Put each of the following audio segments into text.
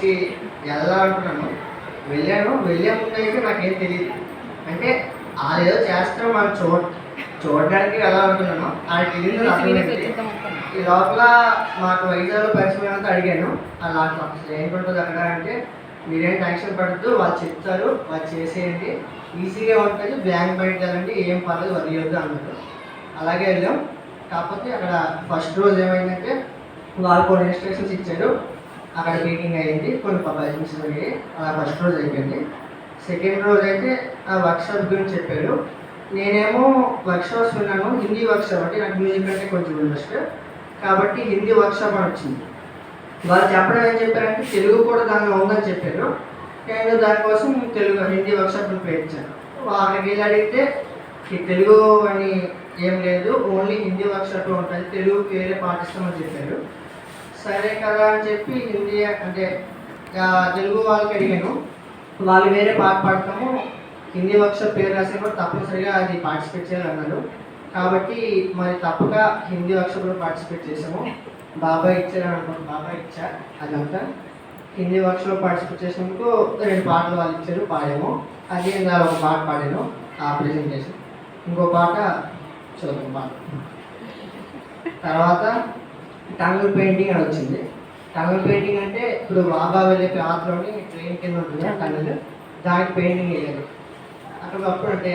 కి ఎలా అంటున్నాను. వెళ్ళే ముందు అయితే నాకేం తెలియదు. అంటే ఏదో చేస్తాం మనం చూడడానికి ఎలా అనుకున్నాను. ఆడికి తెలియదు అర్థమైంది. ఈ లోపల మాకు వైజాగ్లో పరిచయం అంతా అడిగాను. అలా అసలు ఏంటుంటుంది అక్కడ అంటే, మీరేం టెన్షన్ పడద్దు, వాళ్ళు చెప్తారు, వాళ్ళు చేసేయండి, ఈజీగా ఉంటుంది, బ్యాంక్ బయటకు వెళ్ళండి, ఏం పర్లేదు వదిలేయొద్దు అన్నారు. అలాగే వెళ్ళాం. కాకపోతే అక్కడ ఫస్ట్ రోజు ఏమైందంటే వాళ్ళు కొన్ని ఇన్స్ట్రక్షన్స్ ఇచ్చారు. అక్కడ మీటింగ్ అయ్యింది, కొన్ని పబ్లిషన్స్ అయ్యాయి. అలా ఫస్ట్ రోజు అయిపోయింది. సెకండ్ రోజు అయితే ఆ వర్క్షాప్ గురించి చెప్పారు. నేనేమో వర్క్షాప్స్ విన్నాను. హిందీ వర్క్షాప్ అంటే నాకు మ్యూజిక్ అంటే కొంచెం ఇంట్రెస్ట్ కాబట్టి హిందీ వర్క్షాప్ అని వచ్చింది. వాళ్ళు చెప్పడం ఏం చెప్పారంటే తెలుగు కూడా దానిలో ఉందని చెప్పారు. నేను దానికోసం హిందీ వర్క్షాప్ ప్రయత్నించాను. వాళ్ళకి వెళ్ళి అడిగితే ఈ తెలుగు అని ఏం లేదు, ఓన్లీ హిందీ వర్క్షాప్ ఉంటుంది, తెలుగుకి వేరే పాటిస్తామని చెప్పారు. సరే కదా అని చెప్పి హిందీ అంటే తెలుగు వాళ్ళకి అడిగాను. వాళ్ళు వేరే పాట పాడతాము, హిందీ వర్క్షాప్ పేరు రాసే కూడా తప్పనిసరిగా అది పార్టిసిపేట్ చేయాలన్నారు. కాబట్టి మరి తప్పక హిందీ వర్క్షాప్లో పార్టిసిపేట్ చేసాము. బాబాయ్ ఇచ్చారు అనుకోండి, బాబాయ్ ఇచ్చారు. అదంతా హిందీ వర్క్షాప్లో పార్టిసిపేట్ చేసినందుకు 2 పాటలు వాళ్ళు ఇచ్చారు, పాడాము. అది నేను ఒక పాట పాడాను ఆ ప్రెజెంటేషన్. ఇంకో పాట చదువు పాట. తర్వాత టంగుల్ పెయింటింగ్ అని వచ్చింది. టంగుల్ పెయింటింగ్ అంటే ఇప్పుడు బాబా వెళ్ళే పాత్రలోని ట్రైన్ కింద ఉంటుంది టంగుల్, దానికి పెయింటింగ్ వేయాలి. అక్కడప్పుడు అంటే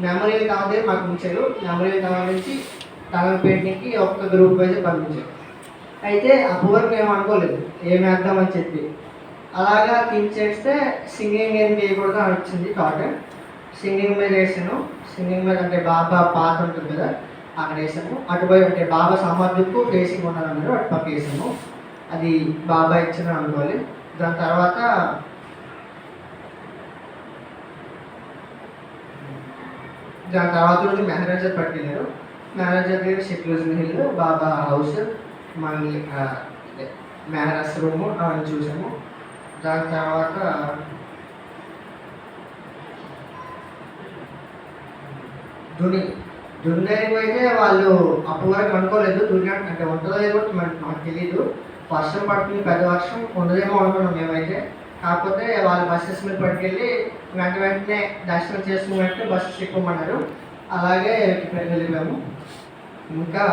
మెమరీలు కావాలి మాకు ఉంచారు. మెమరీలు కావాలి నుంచి టంగుల్ పెయింటింగ్కి ఒక్క గ్రూప్ వైజ్ పంపించారు. అయితే అప్పటివరకు మేము అనుకోలేదు ఏమి వేద్దామని చెప్పి. అలాగా థింక్ చేస్తే సింగింగ్ ఏం చేయకూడదు అని వచ్చింది థాట్. సింగింగ్ మీద వేసాను. సింగింగ్ మీద అంటే బాబా పాత ఉంటుంది కదా, అక్కడ వేసాము. అటుపోయి అంటే బాబా సమాధికు ఫేసింగ్ ఉన్నారన్నారు, అటు పక్క వేసాము. అది బాబా ఇచ్చిన అనుకోవాలి. దాని తర్వాత రోజు మెహరాజా పట్టుకెళ్ళారు. మెహరాజా దగ్గర షెక్లూజ్ హిల్, బాబా హౌస్, మళ్ళీ మెహరాజ్ రూము అవన్నీ చూసాము. దాని తర్వాత దుండేకి అయితే వాళ్ళు అప్పటి వరకు అనుకోలేదు. దుర్గా అంటే ఉంటుందో లేదో మాకు తెలియదు. వర్షం పడుతుంది, పెద్ద వర్షం ఉండదేమో అనుకున్నాం మేమైతే. కాకపోతే వాళ్ళు బస్సెస్ మీద పట్టుకెళ్ళి వెంటనే దర్శనం చేసుకున్న వెంటనే బస్సెస్ ఎక్కువమన్నారు. అలాగే వెళ్ళిపోయాము. ఇంకా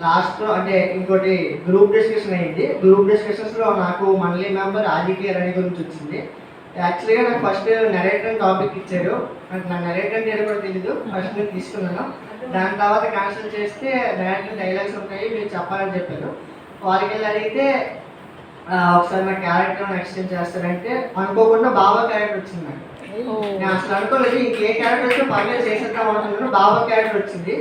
లాస్ట్లో అంటే ఇంకోటి గ్రూప్ డిస్కషన్ అయింది. గ్రూప్ డిస్కషన్స్లో నాకు మండలి మెంబర్ ఆదిత్య రని గురించి వచ్చింది. యాక్చువల్గా నాకు ఫస్ట్ నెరేటర్ టాపిక్ ఇచ్చారు. నాకు నా నెరేటర్ అంటే కూడా తెలీదు. ఫస్ట్ నేను తీసుకున్నాను. దాని తర్వాత క్యాన్సిల్ చేస్తే డైరెక్ట్ డైలాగ్స్ ఉంటాయి, మీరు చెప్పాలని చెప్పారు. వాళ్ళకి వెళ్ళి అడిగితే ఒకసారి నా క్యారెక్టర్ ఎక్స్చేంజ్ చేస్తారంటే అనుకోకుండా బాబా క్యారెక్టర్ వచ్చింది నాకు. నేను అసలు అనుకోలేదు ఇంకే క్యారెక్టర్ వస్తే పర్లేదు చేసేద్దాం అనుకున్నాను. బాబా క్యారెక్టర్ వచ్చింది.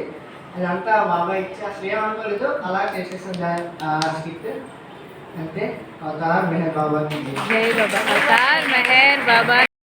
అదంతా బాబా ఇచ్చి అసలు ఏమనుకోలేదు, అలా చేసేసాను స్కిట్ అంతే. అవతార్ మెహర్ బాబా.